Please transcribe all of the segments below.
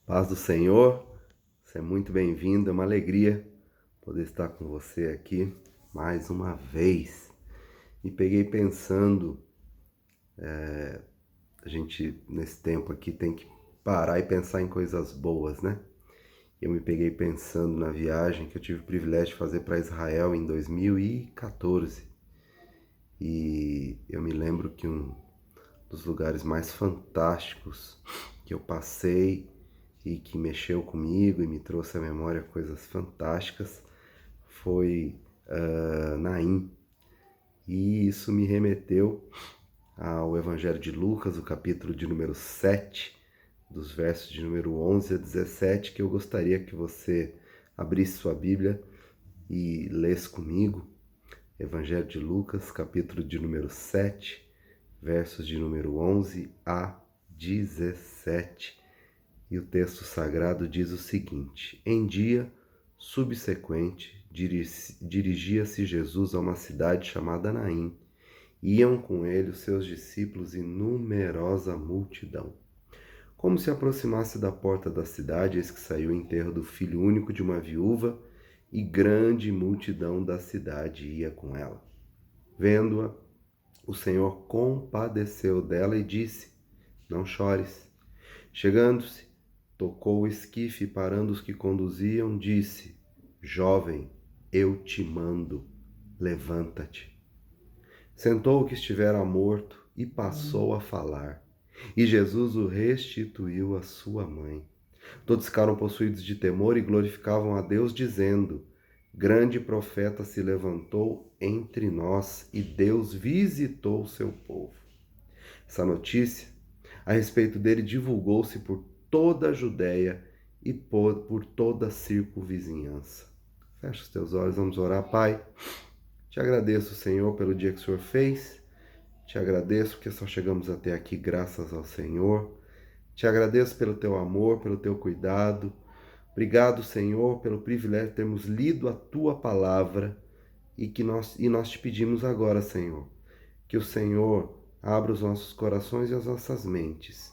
Paz do Senhor, você é muito bem-vindo, é uma alegria poder estar com você aqui mais uma vez. Me peguei pensando, a gente nesse tempo aqui tem que parar e pensar em coisas boas, né? Eu me peguei pensando na viagem que eu tive o privilégio de fazer para Israel em 2014. E eu me lembro que um dos lugares mais fantásticos que eu passei e que mexeu comigo e me trouxe à memória coisas fantásticas foi Naim. E isso me remeteu ao Evangelho de Lucas, o capítulo de número 7, dos versos de número 11 a 17, que eu gostaria que você abrisse sua Bíblia e lesse comigo. Evangelho de Lucas, capítulo de número 7, versos de número 11 a 17. E o texto sagrado diz o seguinte: Em dia subsequente, dirigia-se Jesus a uma cidade chamada Naim. Iam com ele os seus discípulos e numerosa multidão. Como se aproximasse da porta da cidade, eis que saiu o enterro do filho único de uma viúva, e grande multidão da cidade ia com ela. Vendo-a, o Senhor compadeceu dela e disse: Não chores. Chegando-se, tocou o esquife e, parando os que conduziam, disse: Jovem, eu te mando, levanta-te. Sentou o que estivera morto e passou a falar. E Jesus o restituiu à sua mãe. Todos ficaram possuídos de temor e glorificavam a Deus, dizendo: Grande profeta se levantou entre nós e Deus visitou o seu povo. Essa notícia a respeito dele divulgou-se por toda a Judéia e por toda a circunvizinhança. Fecha os teus olhos, vamos orar. Pai, te agradeço, Senhor, pelo dia que o Senhor fez. Te agradeço porque só chegamos até aqui graças ao Senhor. Te agradeço pelo teu amor, pelo teu cuidado. Obrigado, Senhor, pelo privilégio de termos lido a tua palavra e nós te pedimos agora, Senhor, que o Senhor abra os nossos corações e as nossas mentes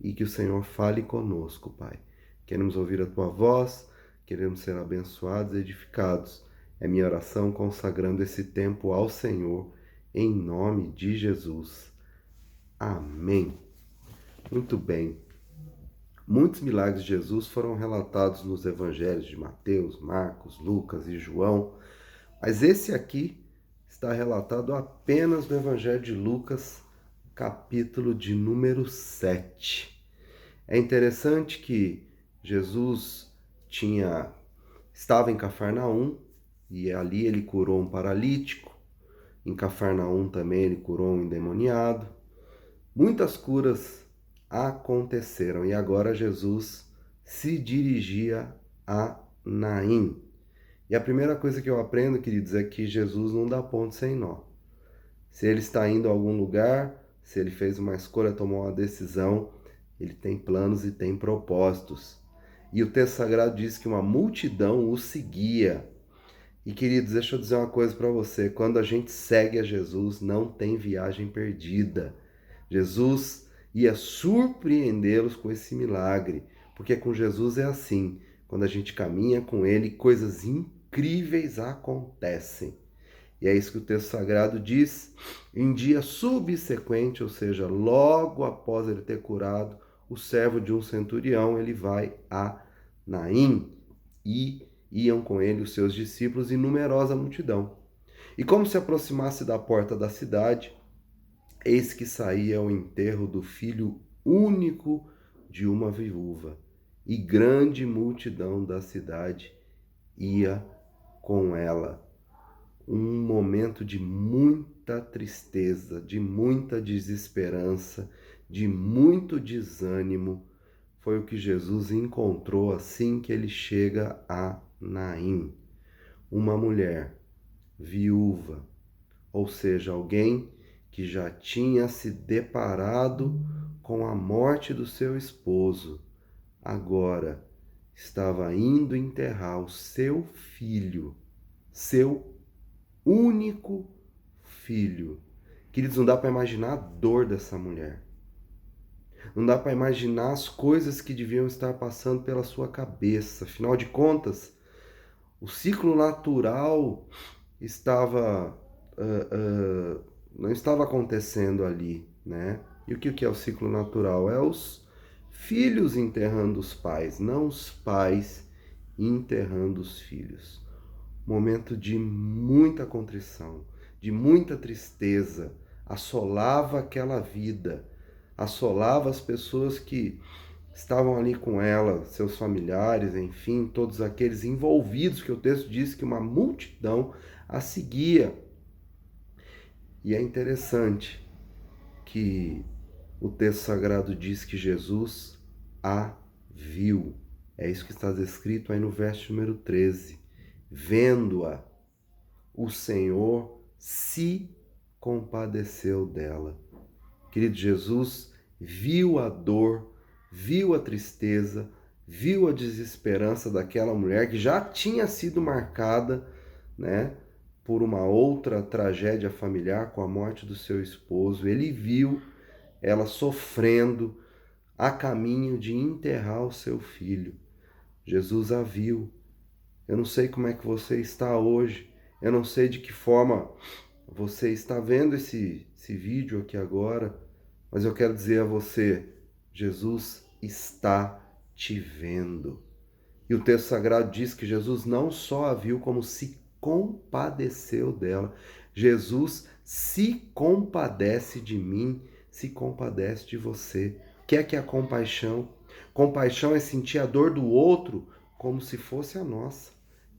e que o Senhor fale conosco, Pai. Queremos ouvir a tua voz, queremos ser abençoados e edificados. É minha oração consagrando esse tempo ao Senhor, em nome de Jesus. Amém. Muito bem. Muitos milagres de Jesus foram relatados nos evangelhos de Mateus, Marcos, Lucas e João, mas esse aqui está relatado apenas no evangelho de Lucas, capítulo de número 7. É interessante que Jesus estava em Cafarnaum e ali ele curou um paralítico. Em Cafarnaum também ele curou um endemoniado. Muitas curas aconteceram e agora Jesus se dirigia a Naim. E a primeira coisa que eu aprendo, queridos, é que Jesus não dá ponto sem nó. Se ele está indo a algum lugar, se ele fez uma escolha, tomou uma decisão, ele tem planos e tem propósitos. E o texto sagrado diz que uma multidão o seguia. E, queridos, deixa eu dizer uma coisa para você. Quando a gente segue a Jesus, não tem viagem perdida. Jesus ia surpreendê-los com esse milagre. Porque com Jesus é assim. Quando a gente caminha com ele, coisas incríveis acontecem. E é isso que o texto sagrado diz. Em dia subsequente, ou seja, logo após ele ter curado o servo de um centurião, ele vai a Naim e iam com ele os seus discípulos e numerosa multidão. E como se aproximasse da porta da cidade, eis que saía o enterro do filho único de uma viúva, e grande multidão da cidade ia com ela. Um momento de muita tristeza, de muita desesperança, de muito desânimo, foi o que Jesus encontrou assim que ele chega a Naim. Uma mulher viúva, ou seja, alguém que já tinha se deparado com a morte do seu esposo, agora estava indo enterrar o seu filho, seu único filho. Queridos, não dá para imaginar a dor dessa mulher. não dá para imaginar as coisas que deviam estar passando pela sua cabeça. Afinal de contas, o ciclo natural estava não estava acontecendo ali, né? E o que é o ciclo natural? É os filhos enterrando os pais, não os pais enterrando os filhos. Momento de muita contrição, de muita tristeza, assolava aquela vida, assolava as pessoas que estavam ali com ela, seus familiares, enfim, todos aqueles envolvidos, que o texto diz que uma multidão a seguia. E é interessante que o texto sagrado diz que Jesus a viu. É isso que está escrito aí no verso número 13. Vendo-a, o Senhor se compadeceu dela. Querido, Jesus viu a dor, viu a tristeza, viu a desesperança daquela mulher que já tinha sido marcada, né, por uma outra tragédia familiar com a morte do seu esposo. Ele viu ela sofrendo a caminho de enterrar o seu filho. Jesus a viu. Eu não sei como é que você está hoje. Eu não sei de que forma você está vendo esse vídeo aqui agora, mas eu quero dizer a você, Jesus está te vendo. E o texto sagrado diz que Jesus não só a viu, como se compadeceu dela. Jesus se compadece de mim, se compadece de você. O que é a compaixão? Compaixão é sentir a dor do outro como se fosse a nossa.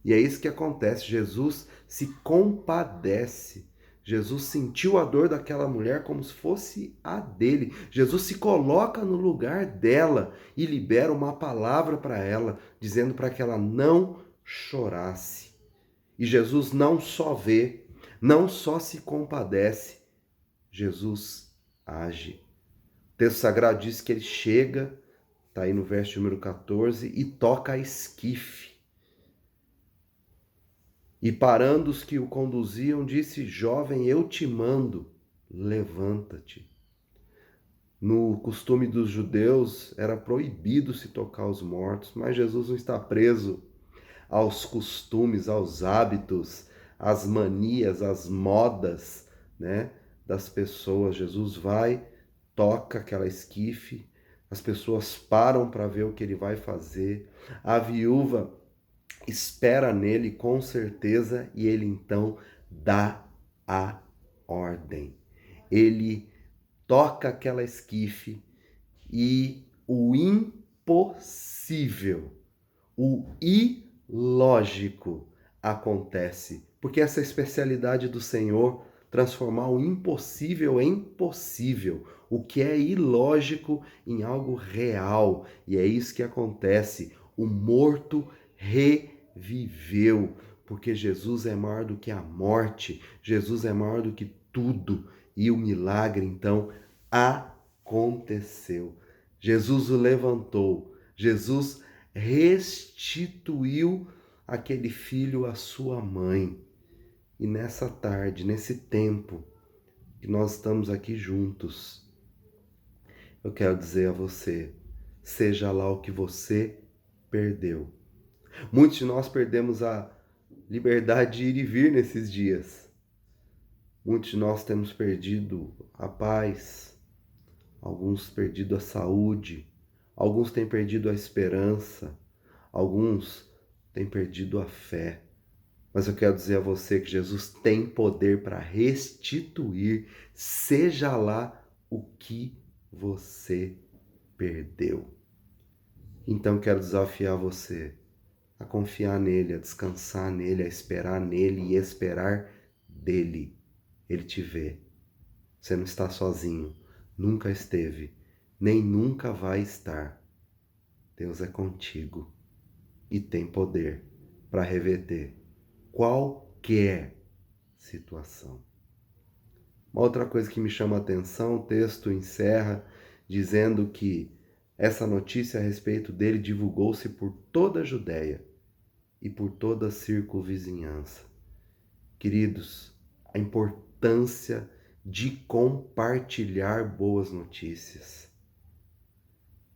E é isso que acontece. Jesus se compadece. Jesus sentiu a dor daquela mulher como se fosse a dele. Jesus se coloca no lugar dela e libera uma palavra para ela, dizendo para que ela não chorasse. E Jesus não só vê, não só se compadece, Jesus age. O texto sagrado diz que ele chega, está aí no verso número 14, e toca a esquife. E parando os que o conduziam, disse: Jovem, eu te mando, levanta-te. No costume dos judeus, era proibido se tocar os mortos, mas Jesus não está preso aos costumes, aos hábitos, às manias, às modas, né, das pessoas. Jesus vai, toca aquela esquife, as pessoas param para ver o que ele vai fazer. A viúva espera nele com certeza e ele então dá a ordem. Ele toca aquela esquife e o impossível, o ilógico acontece. Porque essa é a especialidade do Senhor, transformar o impossível em possível, o que é ilógico em algo real. E é isso que acontece. O morto reviveu, porque Jesus é maior do que a morte, Jesus é maior do que tudo. E o milagre, então, aconteceu. Jesus o levantou, Jesus restituiu aquele filho à sua mãe. E nessa tarde, nesse tempo que nós estamos aqui juntos, eu quero dizer a você, seja lá o que você perdeu. Muitos de nós perdemos a liberdade de ir e vir nesses dias. Muitos de nós temos perdido a paz, alguns perdido a saúde, alguns têm perdido a esperança, alguns têm perdido a fé. Mas eu quero dizer a você que Jesus tem poder para restituir, seja lá o que você perdeu. Então quero desafiar você a confiar nele, a descansar nele, a esperar nele e esperar dele. Ele te vê. Você não está sozinho, nunca esteve, nem nunca vai estar. Deus é contigo e tem poder para reverter qualquer situação. Uma outra coisa que me chama a atenção, o texto encerra dizendo que essa notícia a respeito dele divulgou-se por toda a Judéia e por toda a circunvizinhança. Queridos, a importância de compartilhar boas notícias.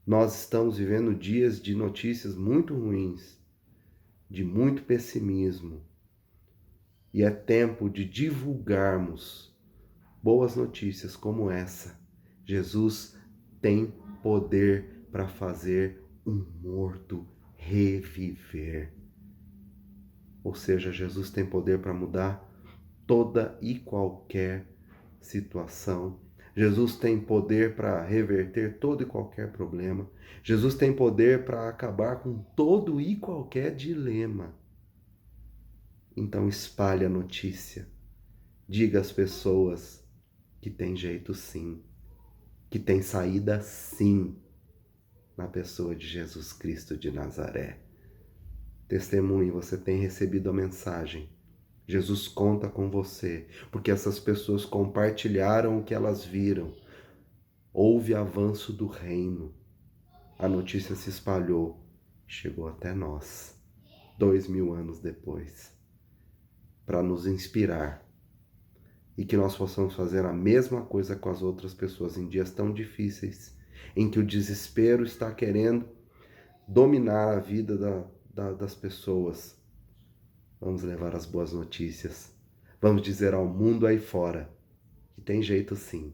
Nós estamos vivendo dias de notícias muito ruins, de muito pessimismo. E é tempo de divulgarmos boas notícias como essa. Jesus tem poder para fazer um morto reviver. Ou seja, Jesus tem poder para mudar toda e qualquer situação. Jesus tem poder para reverter todo e qualquer problema. Jesus tem poder para acabar com todo e qualquer dilema. Então espalhe a notícia. Diga às pessoas que tem jeito sim, que tem saída sim na pessoa de Jesus Cristo de Nazaré. Testemunhe, você tem recebido a mensagem. Jesus conta com você, porque essas pessoas compartilharam o que elas viram. Houve avanço do reino. A notícia se espalhou, chegou até nós, 2000 anos depois, para nos inspirar e que nós possamos fazer a mesma coisa com as outras pessoas em dias tão difíceis, em que o desespero está querendo dominar a vida das pessoas. Vamos levar as boas notícias. Vamos dizer ao mundo aí fora que tem jeito sim,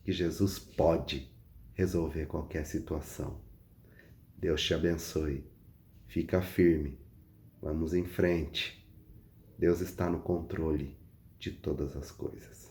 que Jesus pode resolver qualquer situação. Deus te abençoe. Fica firme. Vamos em frente. Deus está no controle de todas as coisas.